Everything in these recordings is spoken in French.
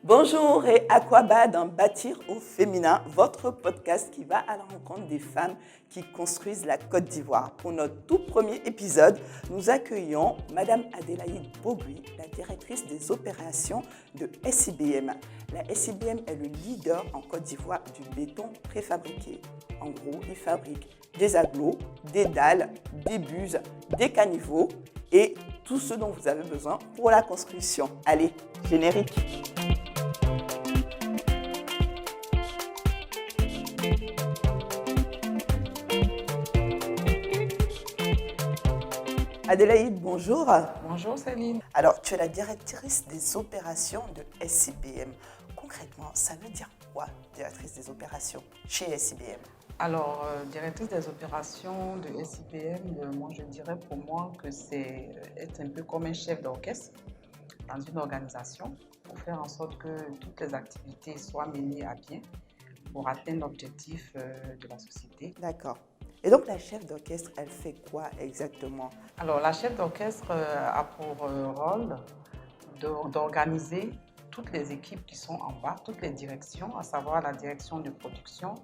Bonjour et Aquaba dans Bâtir au féminin, votre podcast qui va à la rencontre des femmes qui construisent la Côte d'Ivoire. Pour notre tout premier épisode, nous accueillons Madame Adélaïde Boguy, la directrice des opérations de SIBM. La SIBM est le leader en Côte d'Ivoire du béton préfabriqué. En gros, ils fabriquent des agglos, des dalles, des buses, des caniveaux et tout ce dont vous avez besoin pour la construction. Allez, générique! Adélaïde, bonjour. Bonjour Céline. Alors, tu es la directrice des opérations de SIBM. Concrètement, ça veut dire quoi, directrice des opérations chez SIBM? Alors, directrice des opérations de SIBM, moi je dirais pour moi que c'est être un peu comme un chef d'orchestre dans une organisation pour faire en sorte que toutes les activités soient menées à bien pour atteindre l'objectif de la société. D'accord. Et donc, la chef d'orchestre, elle fait quoi exactement? Alors, la chef d'orchestre a pour rôle d'organiser toutes les équipes qui sont en bas, toutes les directions, à savoir la direction de production,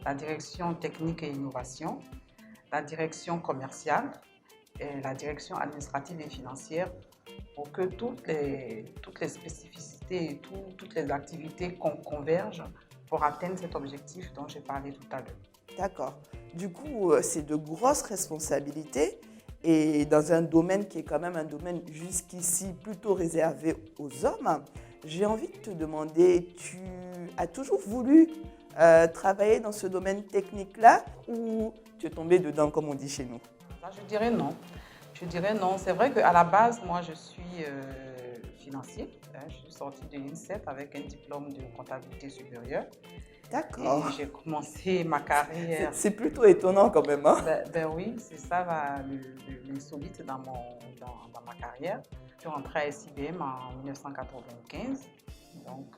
la direction technique et innovation, la direction commerciale et la direction administrative et financière pour que toutes les spécificités et toutes les activités convergent pour atteindre cet objectif dont j'ai parlé tout à l'heure. D'accord. Du coup, c'est de grosses responsabilités et dans un domaine qui est quand même un domaine jusqu'ici plutôt réservé aux hommes. J'ai envie de te demander, tu as toujours voulu travailler dans ce domaine technique-là ou tu es tombé dedans, comme on dit chez nous? Là, je dirais non. Je dirais non. C'est vrai qu'à la base, moi, je suis financier. Je suis sortie de l'INSEP avec un diplôme de comptabilité supérieure. D'accord. Et j'ai commencé ma carrière. C'est plutôt étonnant quand même, hein? Ben oui, c'est ça l'insolite dans ma carrière. Je suis rentrée à SIBM en 1995. Donc,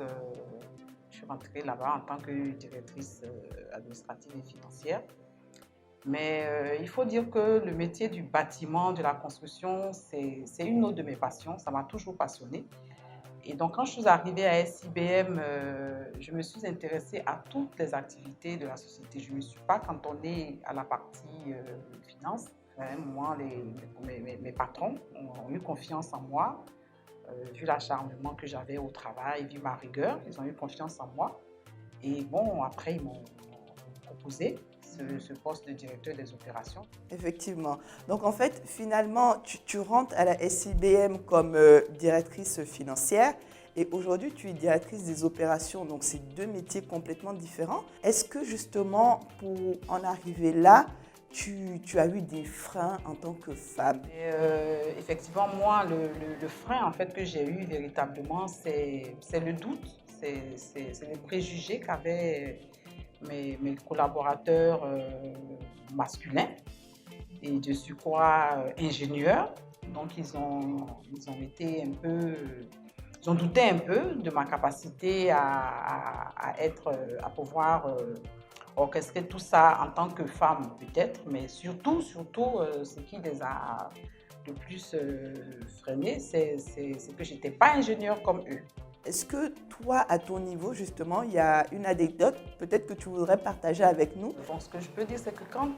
je suis rentrée là-bas en tant que directrice administrative et financière. Mais il faut dire que le métier du bâtiment, de la construction, c'est une autre de mes passions. Ça m'a toujours passionnée. Et donc, quand je suis arrivée à SIBM, je me suis intéressée à toutes les activités de la société. Je ne me suis pas cantonnée à la partie finance. Moi, mes patrons ont eu confiance en moi, vu l'acharnement que j'avais au travail, vu ma rigueur. Ils ont eu confiance en moi. Et bon, après, ils m'ont proposé ce poste de directeur des opérations. Effectivement. Donc, en fait, finalement, tu rentres à la SIBM comme directrice financière et aujourd'hui, tu es directrice des opérations. Donc, c'est deux métiers complètement différents. Est-ce que, justement, pour en arriver là, tu as eu des freins en tant que femme? Et, effectivement, moi, le frein en fait, que j'ai eu véritablement, c'est le doute, c'est les préjugés qu'avaient mes collaborateurs masculins et de surcroît ingénieurs. Donc, ils ont été un peu, ils ont douté un peu de ma capacité à pouvoir orchestrer tout ça en tant que femme peut-être, mais surtout, ce qui les a le plus freinés, c'est que je n'étais pas ingénieure comme eux. Est-ce que toi, à ton niveau, justement, il y a une anecdote peut-être que tu voudrais partager avec nous? Donc, ce que je peux dire, c'est que quand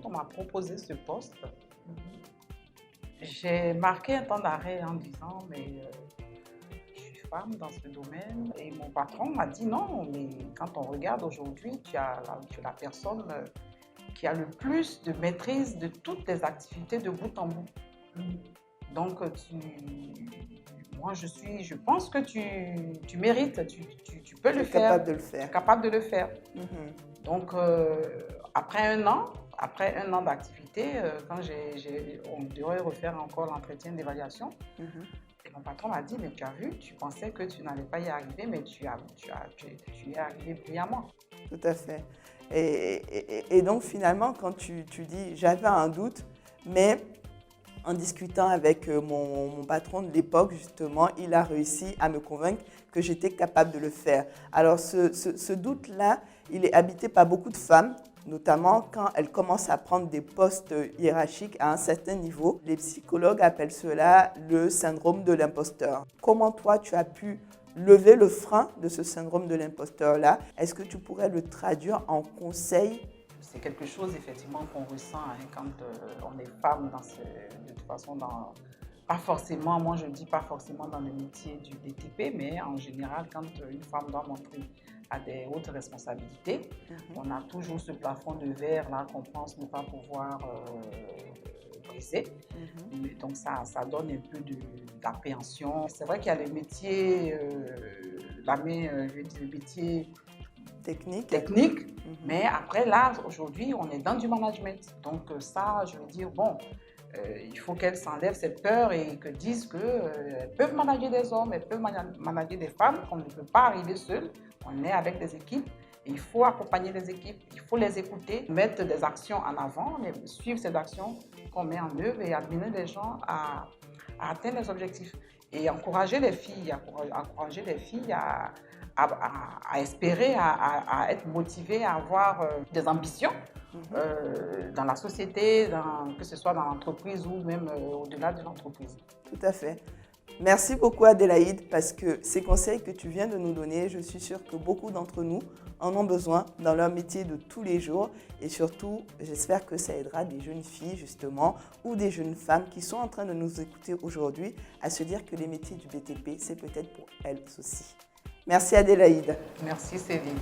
on m'a proposé ce poste, j'ai marqué un temps d'arrêt en disant, mais je suis femme dans ce domaine. Et mon patron m'a dit, non, mais quand on regarde aujourd'hui, tu es la personne qui a le plus de maîtrise de toutes les activités de bout en bout. Donc, moi, je pense que tu mérites, tu peux le faire. Capable de le faire. Tu es capable de le faire. Donc, après un an d'activité, quand on devrait refaire encore l'entretien d'évaluation, et mon patron m'a dit, mais tu as vu, tu pensais que tu n'allais pas y arriver, mais tu y es arrivé brillamment. Tout à fait. Et donc, finalement, quand tu dis, j'avais un doute, mais en discutant avec mon patron de l'époque, justement, il a réussi à me convaincre que j'étais capable de le faire. Alors, ce doute-là, il est habité par beaucoup de femmes, notamment quand elles commencent à prendre des postes hiérarchiques à un certain niveau. Les psychologues appellent cela le syndrome de l'imposteur. Comment toi, tu as pu lever le frein de ce syndrome de l'imposteur-là? Est-ce que tu pourrais le traduire en conseil? C'est quelque chose effectivement qu'on ressent quand on est femme de toute façon pas forcément, moi je dis pas forcément dans le métier du BTP, mais en général quand une femme doit montrer à des hautes responsabilités, on a toujours ce plafond de verre là qu'on pense ne pas pouvoir briser. Donc ça donne un peu d'appréhension. C'est vrai qu'il y a le métier, le métier technique. Mais après, là, aujourd'hui, on est dans du management. Donc ça, je veux dire, bon, il faut qu'elles s'enlèvent cette peur et que disent qu'elles peuvent manager des hommes, elles peuvent manager des femmes, qu'on ne peut pas arriver seul. On est avec des équipes. Et il faut accompagner les équipes, il faut les écouter, mettre des actions en avant, suivre ces actions qu'on met en œuvre et amener les gens à atteindre les objectifs. Et encourager les filles à espérer, à être motivées, à avoir des ambitions dans la société, que ce soit dans l'entreprise ou même au-delà de l'entreprise. Tout à fait. Merci beaucoup Adélaïde, parce que ces conseils que tu viens de nous donner, je suis sûre que beaucoup d'entre nous en ont besoin dans leur métier de tous les jours. Et surtout, j'espère que ça aidera des jeunes filles justement ou des jeunes femmes qui sont en train de nous écouter aujourd'hui à se dire que les métiers du BTP, c'est peut-être pour elles aussi. Merci Adélaïde. Merci Céline.